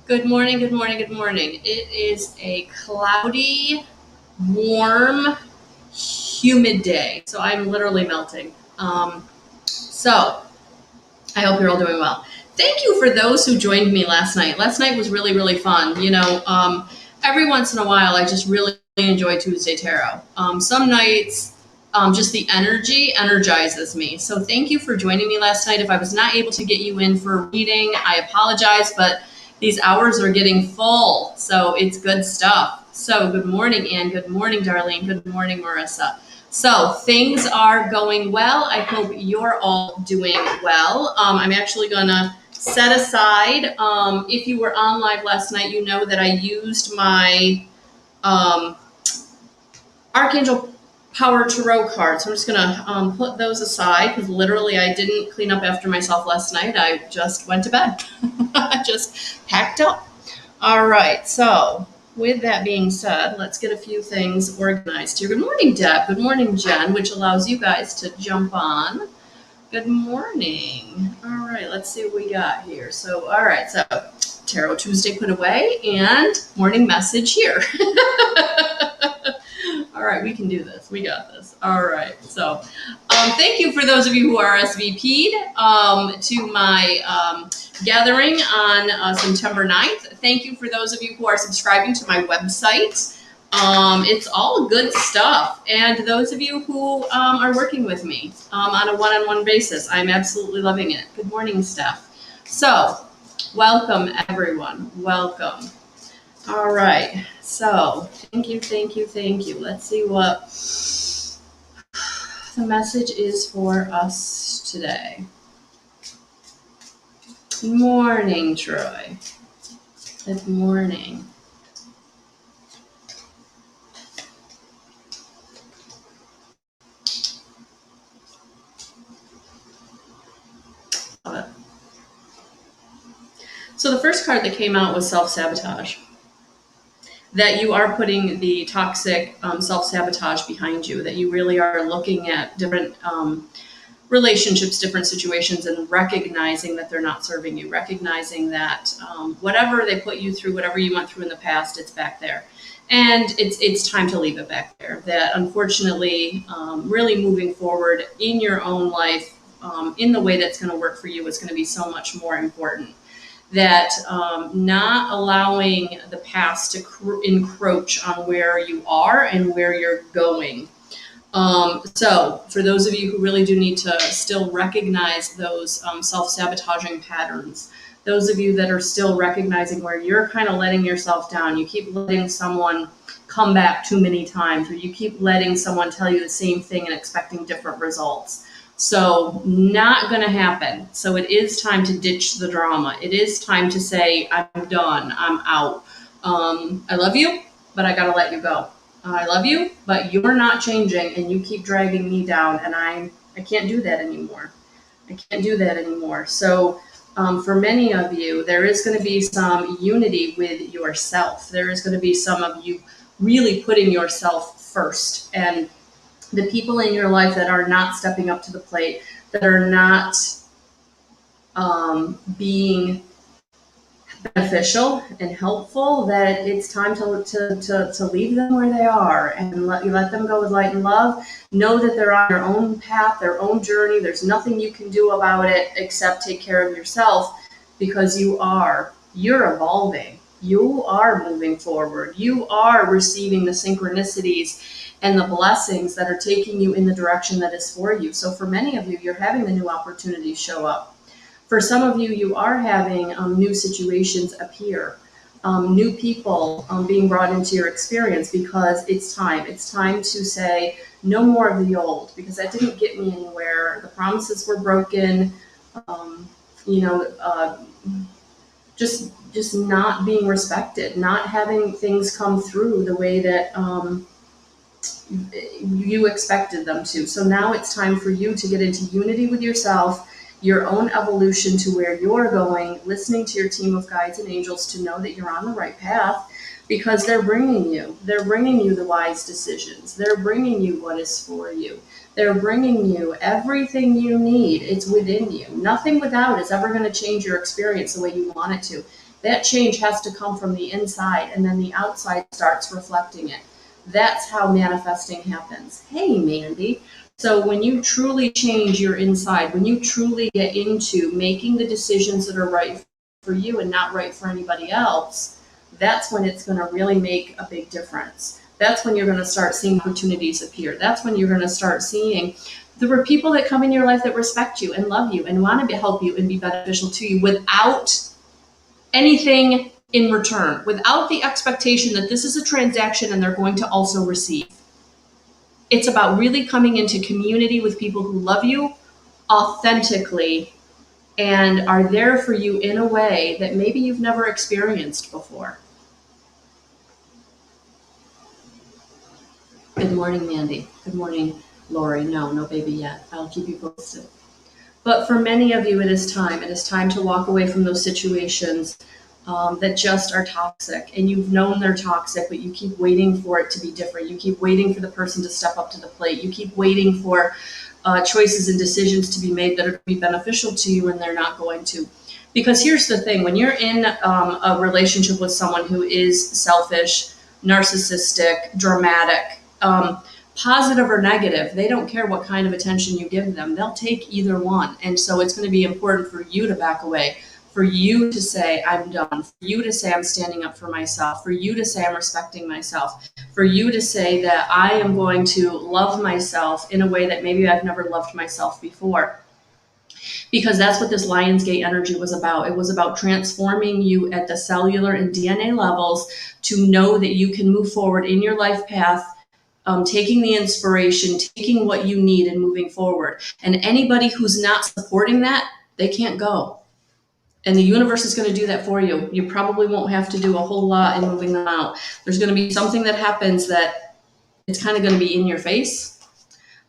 Good morning, good morning, good morning. It is a cloudy, warm, humid day. So I'm literally melting. So I hope you're all doing well. Thank you for those who joined me last night. Last night was really, really fun. Every once in a while, I just really enjoy Tuesday Tarot. Some nights, just the energy energizes me. So thank you for joining me last night. If I was not able to get you in for a reading, I apologize, but these hours are getting full. So it's good stuff. So good morning, Anne. Good morning, Darlene. Good morning, Marissa. So things are going well. I hope you're all doing well. I'm actually going to set aside, if you were on live last night, you know that I used my Archangel Power Tarot cards. So I'm just going to put those aside because literally I didn't clean up after myself last night. I just went to bed. I just packed up. All right, so with that being said, let's get a few things organized here. Good morning, Deb. Good morning, Jen, which allows you guys to jump on. Good morning. All right, let's see what we got here. So, all right, so Tarot Tuesday put away and morning message here. All right, we can do this. We got this. All right, so thank you for those of you who RSVP'd to my gathering on September 9th. Thank you for those of you who are subscribing to my website. It's all good stuff. And those of you who are working with me on a one-on-one basis, I'm absolutely loving it. Good morning, Steph. So, welcome, everyone. Welcome. All right. So, thank you, thank you, thank you. Let's see what the message is for us today. Good morning, Troy. Good morning. Love it. So the first card that came out was self-sabotage. That you are putting the toxic self-sabotage behind you, that you really are looking at different relationships, different situations, and recognizing that they're not serving you, recognizing that whatever they put you through, whatever you went through in the past, it's back there. And it's time to leave it back there. That unfortunately, really moving forward in your own life, in the way that's going to work for you is going to be so much more important. That not allowing the past to encroach on where you are and where you're going. So for those of you who really do need to still recognize those self-sabotaging patterns, those of you that are still recognizing where you're kind of letting yourself down, you keep letting someone come back too many times, or you keep letting someone tell you the same thing and expecting different results. So not going to happen. So it is time to ditch the drama. It is time to say, I'm done. I'm out. I love you, but I got to let you go. I love you, but you're not changing and you keep dragging me down, and I can't do that anymore. I can't do that anymore. So for many of you, there is going to be some unity with yourself. There is going to be some of you really putting yourself first, and the people in your life that are not stepping up to the plate, that are not being beneficial and helpful, that it's time to leave them where they are and let them go with light and love. Know that they're on their own path, their own journey. There's nothing you can do about it except take care of yourself, because you're evolving. You are moving forward. You are receiving the synchronicities and the blessings that are taking you in the direction that is for you. So for many of you, you're having the new opportunities show up. For some of you, you are having new situations appear, new people being brought into your experience, because it's time. It's time to say no more of the old, because that didn't get me anywhere. The promises were broken. Just not being respected, not having things come through the way that you expected them to. So now it's time for you to get into unity with yourself, your own evolution to where you're going, listening to your team of guides and angels to know that you're on the right path, because they're bringing you the wise decisions. They're bringing you what is for you. They're bringing you everything you need. It's within you. Nothing without is ever going to change your experience the way you want it to. That change has to come from the inside, and then the outside starts reflecting it. That's how manifesting happens. Hey, Mandy. So when you truly change your inside, when you truly get into making the decisions that are right for you and not right for anybody else, that's when it's going to really make a big difference. That's when you're going to start seeing opportunities appear. That's when you're going to start seeing there were people that come in your life that respect you and love you and want to help you and be beneficial to you without anything in return, without the expectation that this is a transaction and they're going to also receive. It's about really coming into community with people who love you authentically and are there for you in a way that maybe you've never experienced before. Good morning, Mandy. Good morning, Lori. No baby yet. I'll keep you posted. But for many of you, it is time. It is time to walk away from those situations that just are toxic. And you've known they're toxic, but you keep waiting for it to be different. You keep waiting for the person to step up to the plate. You keep waiting for choices and decisions to be made that are going to be beneficial to you, and they're not going to. Because here's the thing. When you're in a relationship with someone who is selfish, narcissistic, dramatic, positive or negative, they don't care what kind of attention you give them. They'll take either one. And so it's going to be important for you to back away, for you to say, I'm done, for you to say, I'm standing up for myself, for you to say, I'm respecting myself, for you to say that I am going to love myself in a way that maybe I've never loved myself before. Because that's what this Lionsgate energy was about. It was about transforming you at the cellular and DNA levels to know that you can move forward in your life path, taking the inspiration, taking what you need and moving forward. And anybody who's not supporting that, they can't go. And the universe is going to do that for you. You probably won't have to do a whole lot in moving them out. There's going to be something that happens that it's kind of going to be in your face,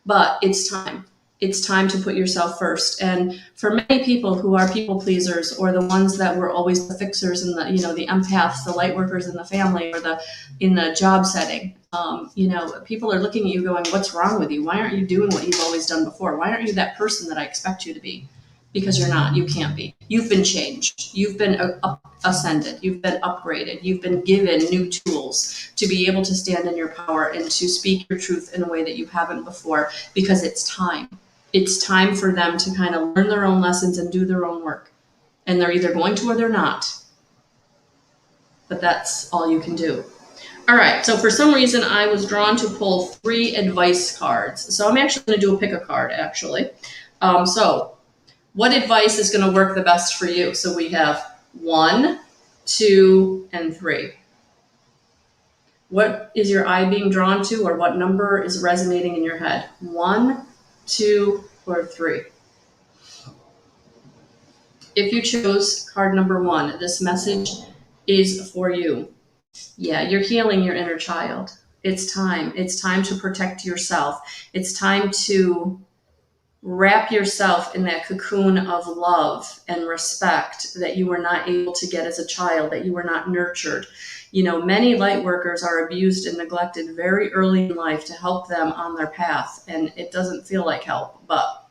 but it's time. It's time to put yourself first. And for many people who are people pleasers, or the ones that were always the fixers and the empaths, the light workers in the family or in the job setting, people are looking at you going, what's wrong with you? Why aren't you doing what you've always done before? Why aren't you that person that I expect you to be? Because you're not. You can't be. You've been changed. You've been ascended. You've been upgraded. You've been given new tools to be able to stand in your power and to speak your truth in a way that you haven't before, because it's time. It's time for them to kind of learn their own lessons and do their own work. And they're either going to or they're not. But that's all you can do. All right, so for some reason I was drawn to pull 3 advice cards. So I'm actually going to do a pick a card, actually. So what advice is going to work the best for you? So we have 1, 2, and 3. What is your eye being drawn to, or what number is resonating in your head? 1, 2, or 3. If you chose card number 1, this message is for you. Yeah, you're healing your inner child. It's time. It's time to protect yourself. It's time to wrap yourself in that cocoon of love and respect that you were not able to get as a child, that you were not nurtured. Many light workers are abused and neglected very early in life to help them on their path, and it doesn't feel like help, but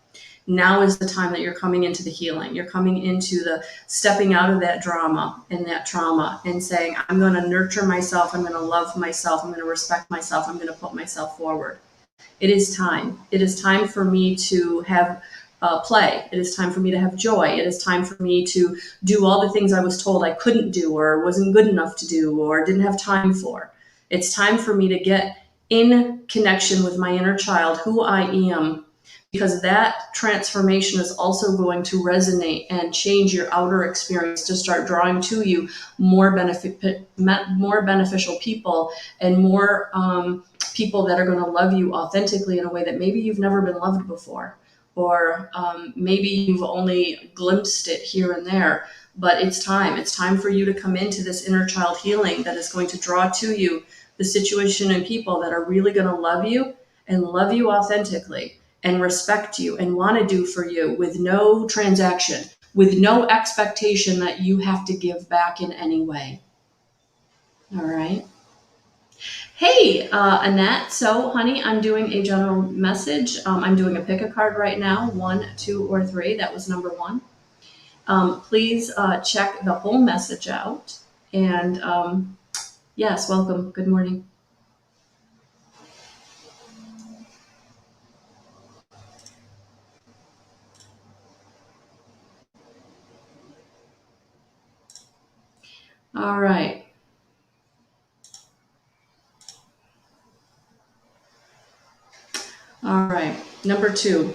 now is the time that you're coming into the healing. You're coming into the stepping out of that drama and that trauma and saying, I'm going to nurture myself. I'm going to love myself. I'm going to respect myself. I'm going to put myself forward. It is time. It is time for me to have play. It is time for me to have joy. It is time for me to do all the things I was told I couldn't do or wasn't good enough to do or didn't have time for. It's time for me to get in connection with my inner child, who I am, because that transformation is also going to resonate and change your outer experience to start drawing to you more beneficial people and more people that are going to love you authentically in a way that maybe you've never been loved before, or maybe you've only glimpsed it here and there. But it's time. It's time for you to come into this inner child healing that is going to draw to you the situation and people that are really going to love you and love you authentically and respect you and want to do for you with no transaction, with no expectation that you have to give back in any way. All right. Hey, Annette. So, honey, I'm doing a general message. I'm doing a pick a card right now, 1, 2, or 3. That was number 1. Please check the whole message out. And yes, welcome. Good morning. All right. All right. Number 2,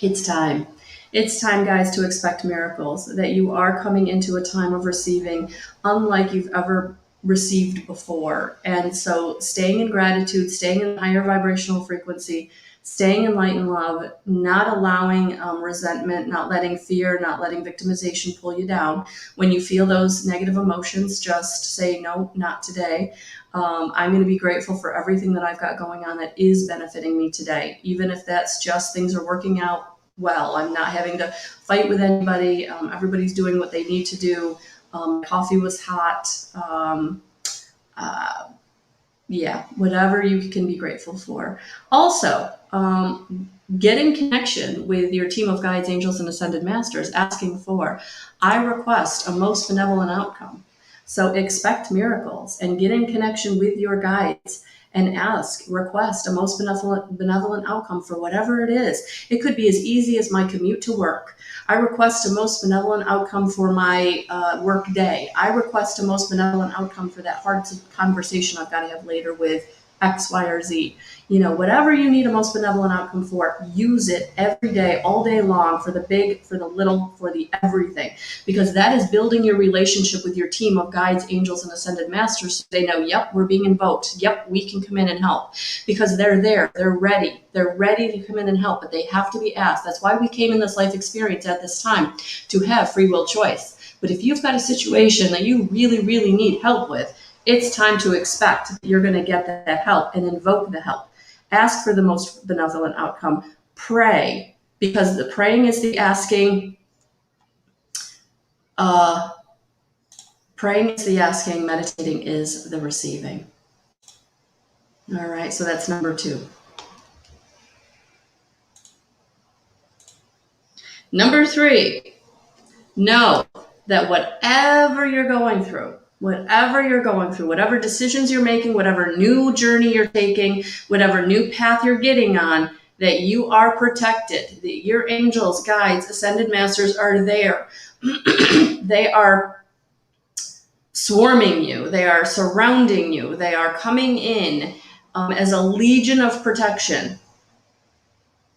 it's time. It's time, guys, to expect miracles, that you are coming into a time of receiving unlike you've ever received before. And so staying in gratitude, staying in higher vibrational frequency, staying in light and love, not allowing resentment, not letting fear, not letting victimization pull you down. When you feel those negative emotions, just say, no, not today. I'm going to be grateful for everything that I've got going on that is benefiting me today, even if that's just things are working out well. I'm not having to fight with anybody. Everybody's doing what they need to do. Coffee was hot. Yeah, whatever you can be grateful for. Also, get in connection with your team of guides, angels, and ascended masters, asking for, I request a most benevolent outcome. So expect miracles and get in connection with your guides and request a most benevolent outcome for whatever it is. It could be as easy as my commute to work. I request a most benevolent outcome for my work day. I request a most benevolent outcome for that hard conversation I've got to have later with X, Y, or Z. Whatever you need a most benevolent outcome for, use it every day, all day long, for the big, for the little, for the everything, because that is building your relationship with your team of guides, angels, and ascended masters. So they know, yep, we're being invoked. Yep, we can come in and help, because they're there. They're ready. They're ready to come in and help, but they have to be asked. That's why we came in this life experience at this time, to have free will choice. But if you've got a situation that you really, really need help with, it's time to expect that you're going to get that help and invoke the help. Ask for the most benevolent outcome. Pray, because the praying is the asking. Praying is the asking. Meditating is the receiving. All right, so that's number 2. Number 3, know that whatever you're going through, whatever decisions you're making, whatever new journey you're taking, whatever new path you're getting on, that you are protected, that your angels, guides, ascended masters are there. They are swarming you. They are surrounding you. They are coming in as a legion of protection.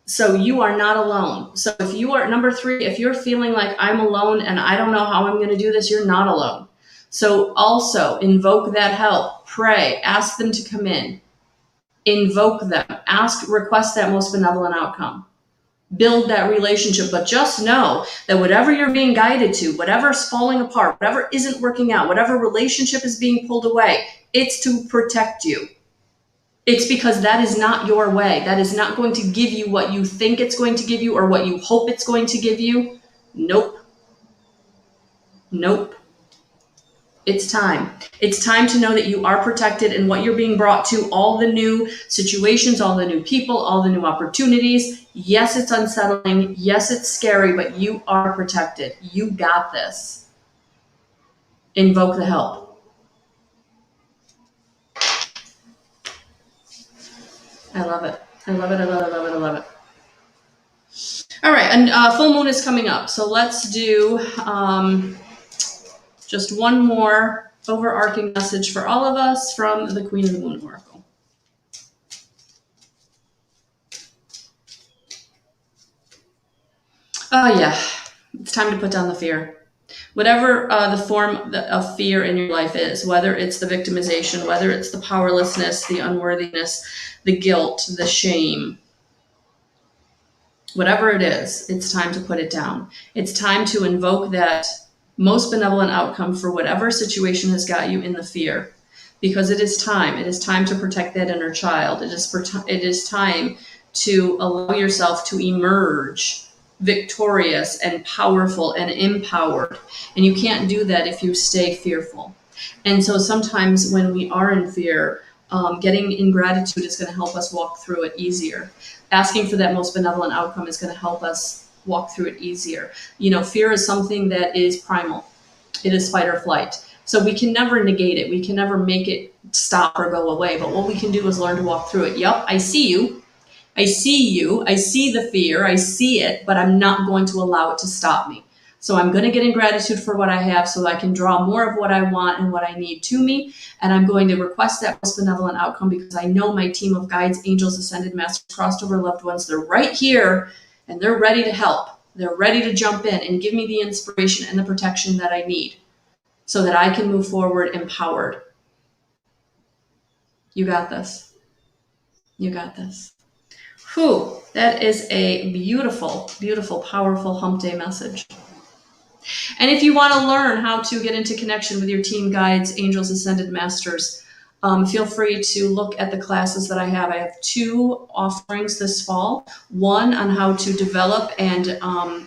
So you are not alone. So if you are, number 3, if you're feeling like I'm alone and I don't know how I'm going to do this, you're not alone. So also invoke that help, pray, ask them to come in, invoke them, request that most benevolent outcome, build that relationship. But just know that whatever you're being guided to, whatever's falling apart, whatever isn't working out, whatever relationship is being pulled away, it's to protect you. It's because that is not your way. That is not going to give you what you think it's going to give you or what you hope it's going to give you. Nope. It's time. It's time to know that you are protected and what you're being brought to, all the new situations, all the new people, all the new opportunities. Yes, it's unsettling. Yes, it's scary, but you are protected. You got this. Invoke the help. I love it. All right, and full moon is coming up. So let's do just one more overarching message for all of us from the Queen of the Moon Oracle. Oh yeah, it's time to put down the fear. Whatever the form of fear in your life is, whether it's the victimization, whether it's the powerlessness, the unworthiness, the guilt, the shame, whatever it is, it's time to put it down. It's time to invoke that most benevolent outcome for whatever situation has got you in the fear, because it is time. It is time to protect that inner child. It is time to allow yourself to emerge victorious and powerful and empowered. And you can't do that if you stay fearful. And so sometimes when we are in fear, getting in gratitude is going to help us walk through it easier. Asking for that most benevolent outcome is going to help us walk through it easier. You know, fear is something that is primal. It is fight or flight. So we can never negate it. We can never make it stop or go away. But what we can do is learn to walk through it. Yep, I see you. I see you. I see the fear. I see it, but I'm not going to allow it to stop me. So I'm going to get in gratitude for what I have so that I can draw more of what I want and what I need to me. And I'm going to request that most benevolent outcome because I know my team of guides, angels, ascended masters, crossed over loved ones, they're right here and they're ready to help. They're ready to jump in and give me the inspiration and the protection that I need so that I can move forward empowered. You got this. You got this. Whew, that is a beautiful, beautiful, powerful hump day message. And if you want to learn how to get into connection with your team, guides, angels, ascended masters, feel free to look at the classes that I have. I have 2 offerings this fall. One on how to develop and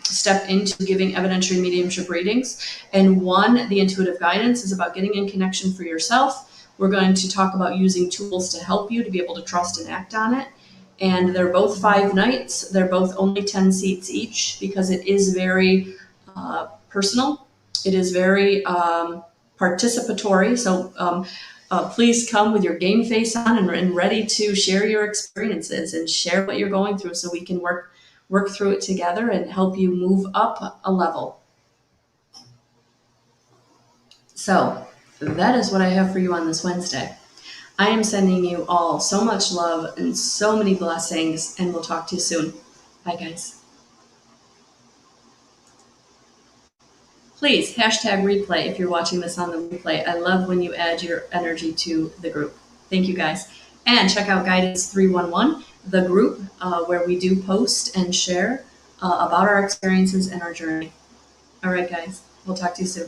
step into giving evidentiary mediumship readings. And one, the intuitive guidance, is about getting in connection for yourself. We're going to talk about using tools to help you to be able to trust and act on it. And they're both 5 nights. They're both only 10 seats each because it is very personal. It is very participatory. So please come with your game face on and ready to share your experiences and share what you're going through so we can work through it together and help you move up a level. So that is what I have for you on this Wednesday. I am sending you all so much love and so many blessings, and we'll talk to you soon. Bye, guys. Please, #replay if you're watching this on the replay. I love when you add your energy to the group. Thank you, guys. And check out Guidance 311, the group where we do post and share about our experiences and our journey. All right, guys. We'll talk to you soon.